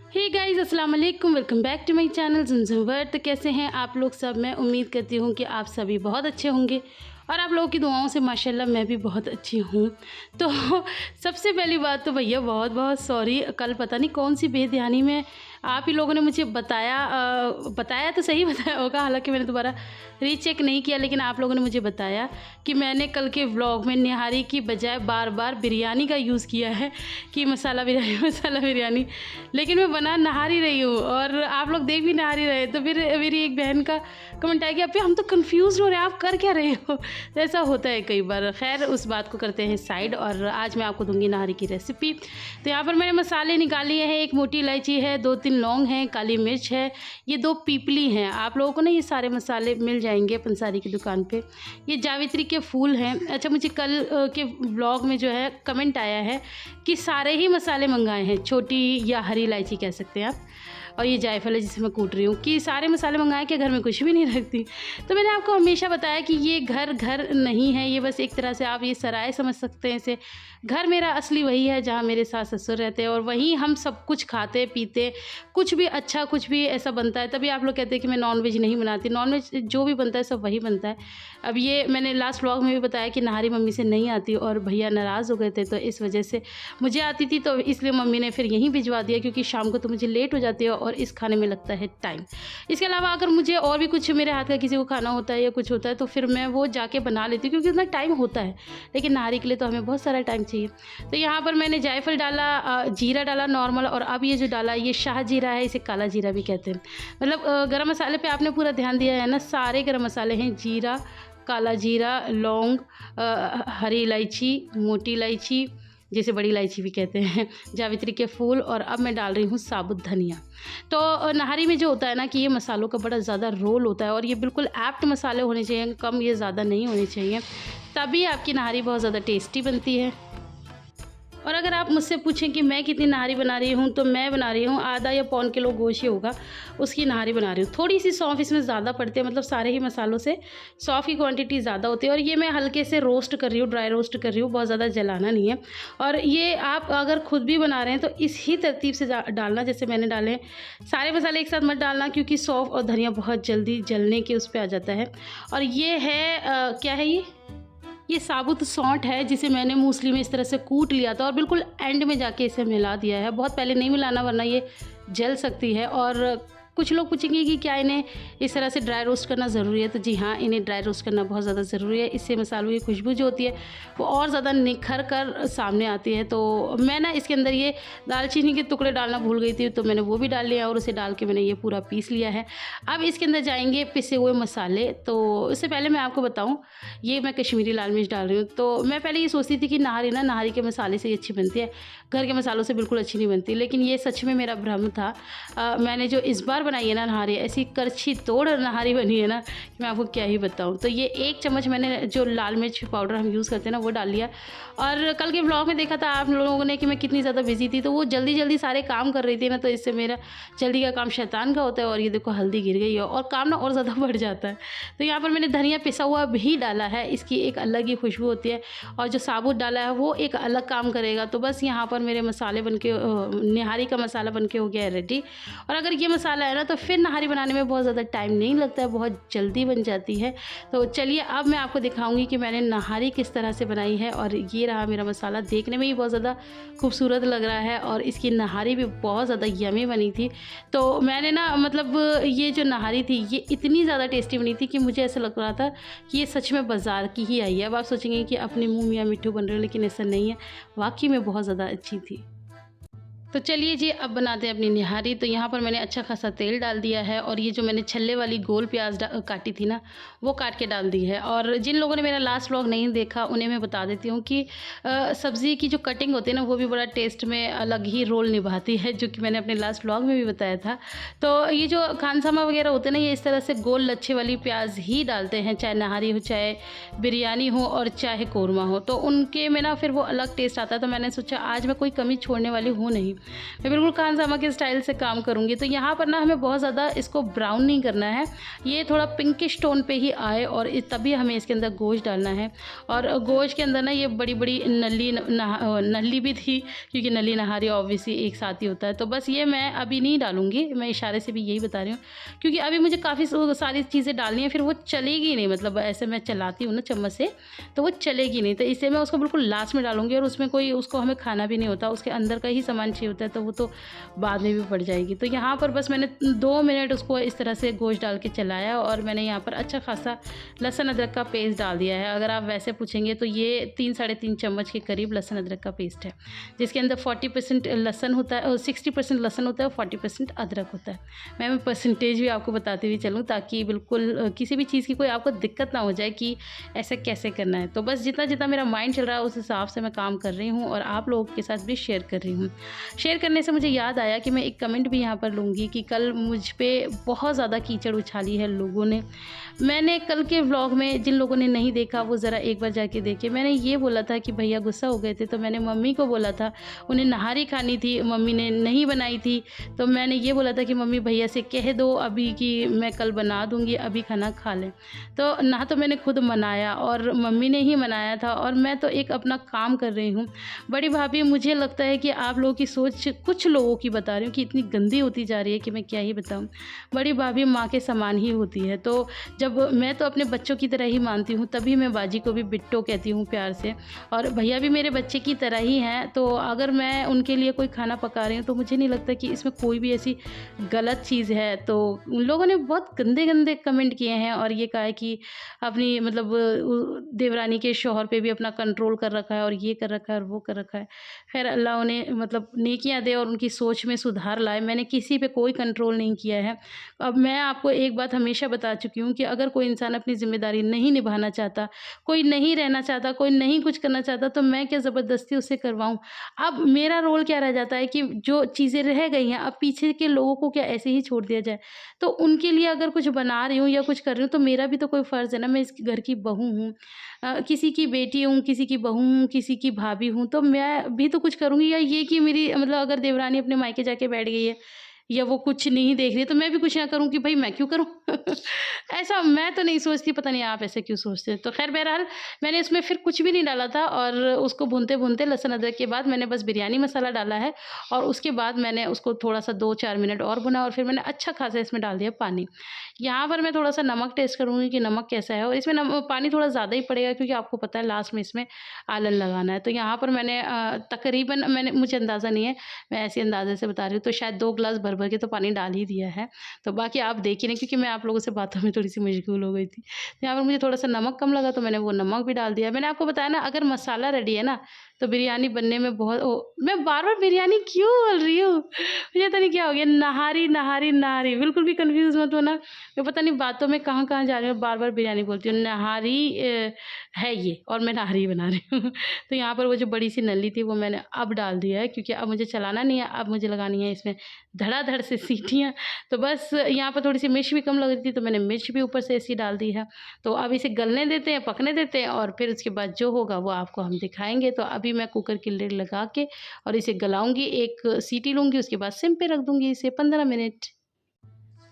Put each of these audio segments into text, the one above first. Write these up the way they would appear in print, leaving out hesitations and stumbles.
हे guys, अस्सलाम वालेकुम। Welcome back to my channel Zamzam world. तो कैसे हैं आप लोग सब? मैं उम्मीद करती हूँ कि आप सभी बहुत अच्छे होंगे और आप लोगों की दुआओं से माशाल्लाह मैं भी बहुत अच्छी हूँ। तो सबसे पहली बात तो भैया बहुत बहुत सॉरी, कल पता नहीं कौन सी बेध्यानी में आप ही लोगों ने मुझे बताया तो सही बताया होगा, हालांकि मैंने दोबारा रीचेक नहीं किया, लेकिन आप लोगों ने मुझे बताया कि मैंने कल के व्लॉग में निहारी की बजाय बार बार बिरयानी का यूज़ किया है कि मसाला बिरयानी मसाला बिरयानी, लेकिन मैं बना नहारी रही हूँ और आप लोग देख भी नहारी रहे। तो फिर मेरी एक बहन का कमेंट आया कि अभी हम तो कंफ्यूज हो रहे हैं, आप कर क्या रहे हो। तो ऐसा होता है कई बार। खैर, उस बात को करते हैं साइड और आज मैं आपको दूंगी नहारी की रेसिपी। तो यहाँ पर मैंने मसाले निकाल लिए हैं। एक मोटी इलायची है, 2-3 लौंग हैं, काली मिर्च है, ये 2 पीपली हैं। आप लोगों को ना ये सारे मसाले मिल जाएंगे पंसारी की दुकान पे। ये जावित्री के फूल हैं। अच्छा, मुझे कल के ब्लॉग में जो है कमेंट आया है कि सारे ही मसाले मंगाए हैं, छोटी या हरी इलायची कह सकते हैं आप, और ये जायफल है जिसे मैं कूट रही हूँ, कि सारे मसाले मंगाए कि घर में कुछ भी नहीं रखती। तो मैंने आपको हमेशा बताया कि ये घर नहीं है, ये बस एक तरह से आप ये सराय समझ सकते हैं इसे। घर मेरा असली वही है जहाँ मेरे सास ससुर रहते हैं और वहीं हम सब कुछ खाते पीते, कुछ भी अच्छा कुछ भी ऐसा बनता है। तभी आप लोग कहते हैं कि मैं नॉनवेज नहीं बनाती। नॉनवेज जो भी बनता है सब वही बनता है। अब ये मैंने लास्ट व्लॉग में भी बताया कि नहारी मम्मी से नहीं आती और भैया नाराज़ हो गए थे, तो इस वजह से मुझे आती थी, तो इसलिए मम्मी ने फिर यहीं भिजवा दिया, क्योंकि शाम को तो मुझे लेट हो जाती है और इस खाने में लगता है टाइम। इसके अलावा अगर मुझे और भी कुछ मेरे हाथ का किसी को खाना होता है या कुछ होता है तो फिर मैं वो जाके बना लेती हूँ, क्योंकि उतना टाइम होता है, लेकिन नहारी के लिए तो हमें बहुत सारा टाइम चाहिए। तो यहाँ पर मैंने जायफल डाला, जीरा डाला नॉर्मल, और अब ये जो डाला ये शाह जीरा है, इसे काला जीरा भी कहते हैं। मतलब गरम मसाले पे आपने पूरा ध्यान दिया है ना। सारे गरम मसाले हैं, जीरा, काला जीरा, लौंग, हरी इलायची, मोटी इलायची जिसे बड़ी इलायची भी कहते हैं, जावित्री के फूल, और अब मैं डाल रही हूँ साबुत धनिया। तो नहारी में जो होता है ना कि ये मसालों का बड़ा ज़्यादा रोल होता है और ये बिल्कुल एप्ट मसाले होने चाहिए, कम ये ज़्यादा नहीं होने चाहिए, तभी आपकी नहारी बहुत ज़्यादा टेस्टी बनती है। और अगर आप मुझसे पूछें कि मैं कितनी नहारी बना रही हूँ, तो मैं बना रही हूँ आधा या पौन किलो गोश्त ही होगा, उसकी नहारी बना रही हूँ। थोड़ी सी सौंफ इसमें ज़्यादा पड़ती है, मतलब सारे ही मसालों से सौंफ की क्वांटिटी ज़्यादा होती है। और ये मैं हल्के से रोस्ट कर रही हूँ, ड्राई रोस्ट कर रही हूँ, बहुत ज़्यादा जलाना नहीं है। और ये आप अगर खुद भी बना रहे हैं तो इसी तरतीब से डालना जैसे मैंने डाले हैं। सारे मसाले एक साथ मत डालना, क्योंकि सौंफ और धनिया बहुत जल्दी जलने के उस पर आ जाता है। और ये है क्या है ये साबुत सौंठ है, जिसे मैंने मूसली में इस तरह से कूट लिया था और बिल्कुल एंड में जाके इसे मिला दिया है। बहुत पहले नहीं मिलाना वरना ये जल सकती है। और कुछ लोग पूछेंगे कि क्या इन्हें इस तरह से ड्राई रोस्ट करना ज़रूरी है, तो जी हाँ, इन्हें ड्राई रोस्ट करना बहुत ज़्यादा ज़रूरी है। इससे मसालों की खुशबू जो होती है वो और ज़्यादा निखर कर सामने आती है। तो मैं ना इसके अंदर ये दालचीनी के टुकड़े डालना भूल गई थी, तो मैंने वो भी डाल लिया और उसे डाल के मैंने ये पूरा पीस लिया है। अब इसके अंदर जाएंगे पिसे हुए मसाले। तो इससे पहले मैं आपको बताऊँ, ये मैं कश्मीरी लाल मिर्च डाल रही हूँ। तो मैं पहले ये सोचती थी कि नहारी के मसाले से ही अच्छी बनती है, घर के मसालों से बिल्कुल अच्छी नहीं बनती, लेकिन ये सच में मेरा भ्रम था। मैंने जो इस बार बनाई है ना नहारी, ऐसी करछी तोड़ नहारी बनी है ना कि मैं आपको क्या ही बताऊँ। तो ये 1 चम्मच मैंने जो लाल मिर्च पाउडर हम यूज़ करते हैं ना वो डाल लिया। और कल के ब्लॉग में देखा था आप लोगों ने कि मैं कितनी ज़्यादा बिजी थी, तो वो जल्दी जल्दी सारे काम कर रही थी ना, तो इससे मेरा जल्दी का काम शैतान का होता है। और ये देखो हल्दी गिर गई है और काम ना और ज़्यादा बढ़ जाता है। तो यहाँ पर मैंने धनिया पिसा हुआ भी डाला है, इसकी एक अलग ही खुशबू होती है, और जो साबुत डाला है वो एक अलग काम करेगा। तो बस यहाँ पर मेरे मसाले बनके निहारी का मसाला बनके हो गया है रेडी। और अगर ये मसाला है ना तो फिर नहारी बनाने में बहुत ज़्यादा टाइम नहीं लगता है, बहुत जल्दी बन जाती है। तो चलिए अब मैं आपको दिखाऊंगी कि मैंने नहारी किस तरह से बनाई है। और ये रहा मेरा मसाला, देखने में ही बहुत ज़्यादा खूबसूरत लग रहा है और इसकी नहारी भी बहुत ज़्यादा यमी बनी थी। तो मैंने ना मतलब ये जो नहारी थी ये इतनी ज़्यादा टेस्टी बनी थी कि मुझे ऐसा लग रहा था कि ये सच में बाज़ार की ही आई है। अब आप सोचेंगे कि अपने मुँह मियाँ मिट्ठू बन रहे हो, लेकिन ऐसा नहीं है, वाकई में बहुत ज़्यादा अच्छी थी। तो चलिए जी अब बनाते हैं अपनी निहारी। तो यहाँ पर मैंने अच्छा खासा तेल डाल दिया है और ये जो मैंने छल्ले वाली गोल प्याज काटी थी ना वो काट के डाल दी है। और जिन लोगों ने मेरा लास्ट व्लॉग नहीं देखा उन्हें मैं बता देती हूँ कि सब्ज़ी की जो कटिंग होती है ना वो भी बड़ा टेस्ट में अलग ही रोल निभाती है, जो कि मैंने अपने लास्ट व्लॉग में भी बताया था। तो ये जो खानसामा वगैरह होते हैं ना, ये इस तरह से गोल लच्छे वाली प्याज ही डालते हैं, चाहे नहारी हो, चाहे बिरयानी हो और चाहे कौरमा हो, तो उनके में ना फिर वो अलग टेस्ट आता है। तो मैंने सोचा आज मैं कोई कमी छोड़ने वाली हूँ नहीं, मैं बिल्कुल खानसामा के स्टाइल से काम करूँगी। तो यहाँ पर ना हमें बहुत ज़्यादा इसको ब्राउन नहीं करना है, ये थोड़ा पिंकिश टोन पे ही आए और तभी हमें इसके अंदर गोश्त डालना है। और गोश्त के अंदर ना ये बड़ी बड़ी नली भी थी, क्योंकि नली नहारी ऑब्वियसली एक साथ ही होता है। तो बस ये मैं अभी नहीं डालूँगी, मैं इशारे से भी यही बता रही हूँ, क्योंकि अभी मुझे काफ़ी सारी चीज़ें डालनी है, फिर वो चलेगी नहीं, मतलब ऐसे मैं चलाती हूँ ना चम्मच से तो वो चलेगी नहीं। तो इसलिए मैं उसको बिल्कुल लास्ट में डालूँगी, और उसमें कोई उसको हमें खाना भी नहीं होता, उसके अंदर का ही सामान चाहिए होता है, तो वो तो बाद में भी पड़ जाएगी। तो यहाँ पर बस मैंने 2 मिनट उसको इस तरह से गोश्त डाल के चलाया, और मैंने यहाँ पर अच्छा खासा लहसुन अदरक का पेस्ट डाल दिया है। अगर आप वैसे पूछेंगे तो ये 3 साढ़े 3 चम्मच के करीब लहसुन अदरक का पेस्ट है, जिसके अंदर 40% लहसुन होता है और 60% लहसुन होता है और 40% अदरक होता है। मैं परसेंटेज भी आपको बताती हुई चलूँ, ताकि बिल्कुल किसी भी चीज़ की कोई आपको दिक्कत ना हो जाए कि ऐसे कैसे करना है। तो बस जितना जितना मेरा माइंड चल रहा है उस हिसाब से मैं काम कर रही हूँ, और आप लोगों के साथ भी शेयर कर रही हूँ। शेयर करने से मुझे याद आया कि मैं एक कमेंट भी यहाँ पर लूँगी कि कल मुझ पे बहुत ज़्यादा कीचड़ उछाली है लोगों ने। मैंने कल के व्लॉग में, जिन लोगों ने नहीं देखा वो ज़रा एक बार जाके देखे, मैंने ये बोला था कि भैया गुस्सा हो गए थे, तो मैंने मम्मी को बोला था, उन्हें नहारी खानी थी, मम्मी ने नहीं बनाई थी, तो मैंने ये बोला था कि मम्मी भैया से कह दो अभी कि मैं कल बना दूँगी, अभी खाना खा लें। तो ना तो मैंने खुद मनाया और मम्मी ने ही मनाया था, और मैं तो एक अपना काम कर रही हूँ। बड़ी भाभी, मुझे लगता है कि आप लोगों की सोच, कुछ लोगों की बता रही हूँ, कि इतनी गंदी होती जा रही है कि मैं क्या ही बताऊँ। बड़ी भाभी माँ के समान ही होती है, तो जब मैं तो अपने बच्चों की तरह ही मानती हूँ, तभी मैं बाजी को भी बिट्टो कहती हूँ प्यार से, और भैया भी मेरे बच्चे की तरह ही हैं। तो अगर मैं उनके लिए कोई खाना पका रही हूँ तो मुझे नहीं लगता कि इसमें कोई भी ऐसी गलत चीज़ है। तो उन लोगों ने बहुत गंदे गंदे कमेंट किए हैं, और ये कहा है कि अपनी मतलब देवरानी के शौहर पे भी अपना कंट्रोल कर रखा है, और ये कर रखा है और वो कर रखा है। खैर अल्लाह उन्हें मतलब नेकियां दे और उनकी सोच में सुधार लाए। मैंने किसी पे कोई कंट्रोल नहीं किया है। अब मैं आपको एक बात हमेशा बता चुकी हूँ कि अगर कोई इंसान अपनी ज़िम्मेदारी नहीं निभाना चाहता, कोई नहीं रहना चाहता, कोई नहीं कुछ करना चाहता, तो मैं क्या ज़बरदस्ती उससे करवाऊँ। अब मेरा रोल क्या रह जाता है कि जो चीज़ें रह गई हैं, अब पीछे के लोगों को क्या ऐसे ही छोड़ दिया जाए। तो उनके लिए अगर कुछ बना रही हूँ या कुछ कर रही हूँ, तो मेरा भी तो कोई फ़र्ज़ है ना, मैं इस घर की बहू हूँ। किसी की बेटी हूँ, किसी की बहू हूँ, किसी की भाभी हूँ, तो मैं भी तो कुछ करूँगी। या ये कि मेरी मतलब अगर देवरानी अपने मायके जाके बैठ गई है, या वो कुछ नहीं देख रही है, तो मैं भी कुछ ना करूँ कि भाई मैं क्यों करूँ? ऐसा मैं तो नहीं सोचती, पता नहीं आप ऐसे क्यों सोचते हैं। तो ख़ैर बहरहाल मैंने इसमें फिर कुछ भी नहीं डाला था, और उसको भूनते-भूनते लहसुन अदरक के बाद मैंने बस बिरयानी मसाला डाला है, और उसके बाद मैंने उसको थोड़ा-सा 2-4 मिनट और भुना, और फिर मैंने अच्छा खासा इसमें डाल दिया पानी। यहाँ पर मैं थोड़ा-सा नमक टेस्ट करूँगी कि नमक कैसा है, और इसमें पानी थोड़ा ज़्यादा ही पड़ेगा, क्योंकि आपको पता है लास्ट में इसमें आलन लगाना है। तो यहाँ पर मैंने तकरीबन, मुझे अंदाज़ा नहीं है, मैं ऐसे अंदाज़े से बता रही हूँ, तो शायद 2 ग्लास भर-भर के तो पानी डाल ही दिया है। तो बाकी आप देखिए ना, क्योंकि मैं आप लोगों से बातों में थोड़ी-सी मशगूल हो गई थी। तो यहाँ पर मुझे थोड़ा-सा नमक कम लगा, तो मैंने वो नमक भी डाल दिया। मैंने आपको बताया ना, अगर मसाला रेडी है ना, तो बिरयानी बनने में बहुत मैं बार-बार बिरयानी क्यों बोल रही हूँ? मुझे पता नहीं क्या हो गया, नहारी, नहारी, नहारी, बिल्कुल भी कन्फ्यूज़ मत होना। मैं पता नहीं बातों में कहाँ-कहाँ जा रही हूँ, बार-बार बिरयानी बोलती हूँ। नहारी है ये, और मैं नहारी बना रही हूँ। तो यहाँ पर वो जो बड़ी-सी नली थी, वो मैंने अब डाल दिया है, क्योंकि अब मुझे चलाना नहीं है, अब मुझे लगानी है इसमें धड़ाधड़ से सीटियाँ। तो बस यहाँ पर थोड़ी-सी मिर्च भी कम लग रही थी, तो मैंने मिर्च भी ऊपर से ऐसी डाल दी है। तो अब इसे गलने देते हैं, पकने देते हैं, और फिर उसके बाद जो होगा वो आपको हम दिखाएँगे। तो अभी मैं कुकर की लिड लगा के और इसे गलाऊँगी, 1 सीटी लूँगी, उसके बाद सिम पे रख दूँगी इसे 15 मिनट।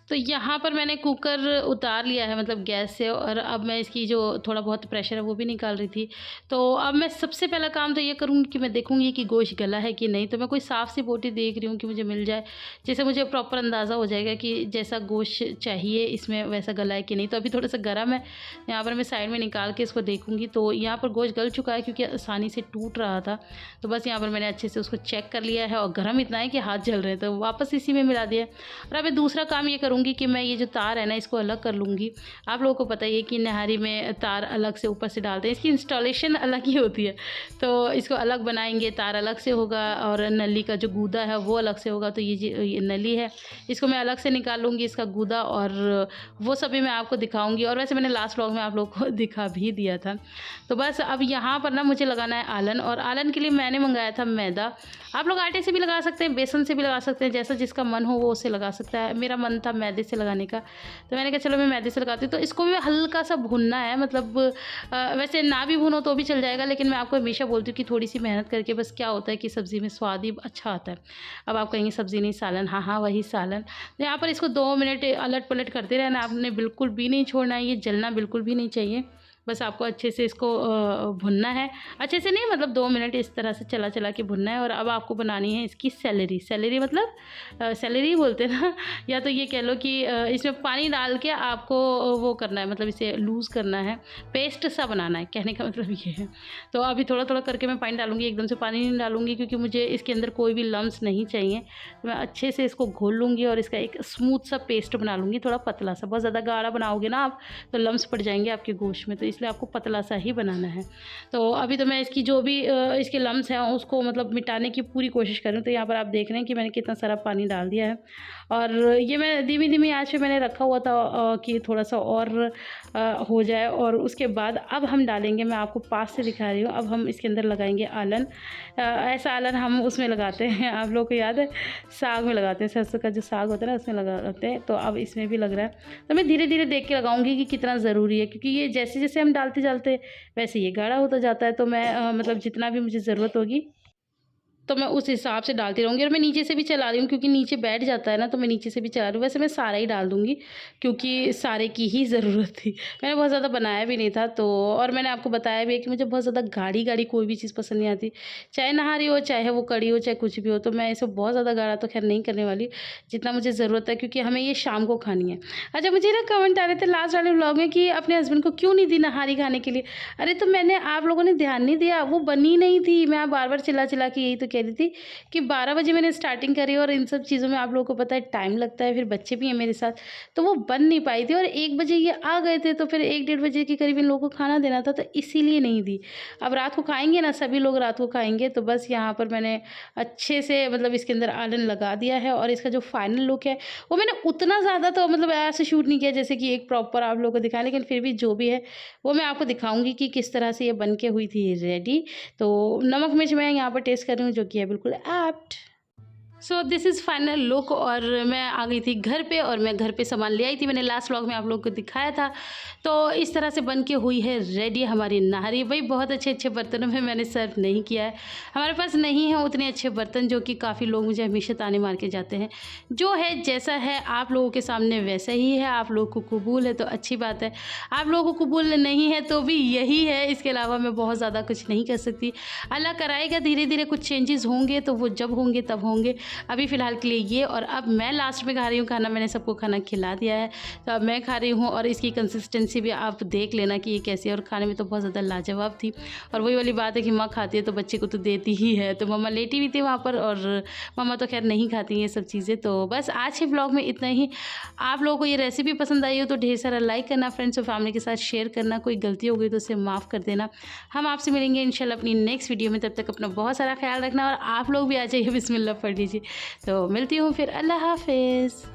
तो यहाँ पर मैंने कुकर उतार लिया है, मतलब गैस से, और अब मैं इसकी जो थोड़ा बहुत प्रेशर है वो भी निकाल रही थी। तो अब मैं सबसे पहला काम तो ये करूँगी कि मैं देखूँगी कि गोश्त गला है कि नहीं। तो मैं कोई साफ़ सी बोटी देख रही हूँ कि मुझे मिल जाए, जिससे मुझे प्रॉपर अंदाज़ा हो जाएगा कि जैसा गोश्त चाहिए इसमें वैसा गला है कि नहीं। तो अभी थोड़ा सा गर्म है, यहाँ पर मैं साइड में निकाल के इसको देखूँगी। तो यहाँ पर गोश्त गल चुका है, क्योंकि आसानी से टूट रहा था। तो बस यहाँ पर मैंने अच्छे से उसको चेक कर लिया है, और गर्म इतना है कि हाथ जल रहे हैं, तो वापस इसी में मिला दिया। और अब दूसरा काम ये करूँगी कि मैं ये जो तार है ना, इसको अलग कर लूँगी। आप लोगों को पता ही है कि नहारी में तार अलग से ऊपर से डालते हैं, इसकी इंस्टॉलेशन अलग ही होती है। तो इसको अलग बनाएंगे, तार अलग से होगा, और नली का जो गूदा है वो अलग से होगा। तो ये नली है, इसको मैं अलग से निकाल लूँगी, इसका गूदा, और वो सभी मैं आपको दिखाऊँगी। और वैसे मैंने लास्ट व्लॉग में आप लोगों को दिखा भी दिया था। तो बस अब यहाँ पर ना मुझे लगाना है आलन, और आलन के लिए मैंने मंगाया था मैदा। आप लोग आटे से भी लगा सकते हैं, बेसन से भी लगा सकते हैं, जैसा जिसका मन हो वो उससे लगा सकता है। मेरा मन था मैदे से लगाने का, तो मैंने कहा चलो मैं मैदे से लगाती हूँ। तो इसको भी हल्का सा भुनना है, मतलब वैसे ना भी भुनो तो भी चल जाएगा, लेकिन मैं आपको हमेशा बोलती हूँ कि थोड़ी सी मेहनत करके बस क्या होता है कि सब्ज़ी में स्वाद ही अच्छा आता है। अब आप कहेंगे सब्ज़ी नहीं सालन, हाँ हाँ वही सालन। तो यहाँ पर इसको 2 मिनट अलट पलट करते रहना, आपने बिल्कुल भी नहीं छोड़ना है, ये जलना बिल्कुल भी नहीं चाहिए। बस आपको अच्छे से इसको भुनना है, अच्छे से नहीं मतलब 2 मिनट इस तरह से चला चला के भुनना है। और अब आपको बनानी है इसकी सेलेरी। सेलेरी मतलब सेलेरी बोलते हैं ना, या तो ये कह लो कि इसमें पानी डाल के आपको वो करना है, मतलब इसे लूज़ करना है, पेस्ट सा बनाना है, कहने का मतलब ये है। तो अभी थोड़ा थोड़ा करके मैं पानी डालूँगी, एकदम से पानी नहीं डालूँगी क्योंकि मुझे इसके अंदर कोई भी लम्स नहीं चाहिए। तो मैं अच्छे से इसको घोल लूँगी और इसका एक स्मूथ सा पेस्ट बना लूँगी, थोड़ा पतला सा। बहुत ज़्यादा गाढ़ा बनाओगे ना आप तो लम्स पड़ जाएंगे आपके गोश्त में, तो इसलिए आपको पतला सा ही बनाना है। तो अभी तो मैं इसकी जो भी इसके लम्स हैं उसको मतलब मिटाने की पूरी कोशिश कर रही हूँ। तो यहाँ पर आप देख रहे हैं कि मैंने कितना सारा पानी डाल दिया है, और ये मैं धीमी धीमी आंच पे मैंने रखा हुआ था कि थोड़ा सा और हो जाए। और उसके बाद अब हम डालेंगे, मैं आपको पास से दिखा रही हूँ, अब हम इसके अंदर लगाएंगे आलन। ऐसा आलन हम उसमें लगाते हैं, आप लोगों को याद है साग में लगाते हैं, सरसों का जो साग होता है ना उसमें लगाते हैं, तो अब इसमें भी लग रहा है। तो मैं धीरे धीरे देख के लगाऊंगी कि कितना ज़रूरी है, क्योंकि ये जैसे जैसे हम डालते जाते वैसे ये गाढ़ा होता जाता है। तो मैं मतलब जितना भी मुझे ज़रूरत होगी तो मैं उस हिसाब से डालती रहूँगी। और मैं नीचे से भी चला रही हूँ क्योंकि नीचे बैठ जाता है ना, तो मैं नीचे से भी चला रही हूँ। वैसे मैं सारा ही डाल दूँगी क्योंकि सारे की ही ज़रूरत थी, मैंने बहुत ज़्यादा बनाया भी नहीं था। तो और मैंने आपको बताया भी है कि मुझे बहुत ज़्यादा गाढ़ी गाढ़ी कोई भी चीज़ पसंद नहीं आती, चाहे नहारी हो, चाहे वो कड़ी हो, चाहे कुछ भी हो। तो मैं इसे बहुत ज़्यादा गाढ़ा तो खैर नहीं करने वाली, जितना मुझे ज़रूरत है, क्योंकि हमें ये शाम को खानी है। अच्छा, मुझे ना कमेंट आ रहे थे लास्ट वाले व्लॉग में कि अपने हस्बैंड को क्यों नहीं दी नहारी खाने के लिए। अरे तो मैंने, आप लोगों ने ध्यान नहीं दिया, वो बनी नहीं थी। मैं बार बार चिल्ला चिल्ला के यही तो कह रही थी कि 12 बजे मैंने स्टार्टिंग करी, और इन सब चीज़ों में आप लोगों को पता है टाइम लगता है, फिर बच्चे भी हैं मेरे साथ, तो वो बन नहीं पाई थी। और 1 बजे ये आ गए थे, तो फिर 1-1:30 बजे के करीब इन लोगों को खाना देना था, तो इसीलिए नहीं दी। अब रात को खाएंगे ना, सभी लोग रात को खाएंगे, तो बस यहाँ पर मैंने अच्छे से मतलब इसके अंदर आलन लगा दिया है। और इसका जो फाइनल लुक है वो मैंने उतना ज़्यादा तो मतलब ऐसे शूट नहीं किया जैसे कि एक प्रॉपर आप लोगों को दिखाया, लेकिन फिर भी जो भी है वो मैं आपको दिखाऊंगी कि किस तरह से ये बन के हुई थी रेडी। तो नमक मिर्च मैं यहाँ पर टेस्ट कर रही हूँ, जो कि है बिल्कुल apt. So this is final look. और मैं आ गई थी घर पे, और मैं घर पे सामान ले आई थी, मैंने लास्ट व्लॉग में आप लोगों को दिखाया था। तो इस तरह से बन के हुई है रेडी हमारी नहारी। भाई बहुत अच्छे अच्छे बर्तनों में मैंने सर्व नहीं किया है, हमारे पास नहीं है उतने अच्छे बर्तन, जो कि काफ़ी लोग मुझे हमेशा ताने मार के जाते हैं। जो है जैसा है आप लोगों के सामने वैसा ही है, आप लोगों को कबूल है तो अच्छी बात है, आप लोगों को कबूल नहीं है तो भी यही है। इसके अलावा मैं बहुत ज़्यादा कुछ नहीं कर सकती, अल्लाह कराएगा, धीरे धीरे कुछ चेंजेस होंगे, तो वो जब होंगे तब होंगे। अभी फ़िलहाल के लिए ये, और अब मैं लास्ट में खा रही हूँ खाना, मैंने सबको खाना खिला दिया है, तो अब मैं खा रही हूँ। और इसकी कंसिस्टेंसी भी आप देख लेना कि ये कैसी है, और खाने में तो बहुत ज़्यादा लाजवाब थी। और वही वाली बात है कि माँ खाती है तो बच्चे को तो देती ही है, तो मम्मा लेटी हुई थी वहाँ पर, और मम्मा तो खैर नहीं खाती ये सब चीज़ें। तो बस आज के ब्लॉग में इतना ही। आप लोगों को ये रेसिपी पसंद आई हो तो ढेर सारा लाइक करना, फ्रेंड्स और फैमिली के साथ शेयर करना, कोई गलती हो गई तो उसे माफ़ कर देना। हम आपसे मिलेंगे इंशाल्लाह अपनी नेक्स्ट वीडियो में, तब तक अपना बहुत सारा ख्याल रखना, और आप लोग भी आ जाइए, बिस्मिल्लाह पढ़ लीजिए। तो मिलती हूँ फिर, अल्लाह हाफिज़।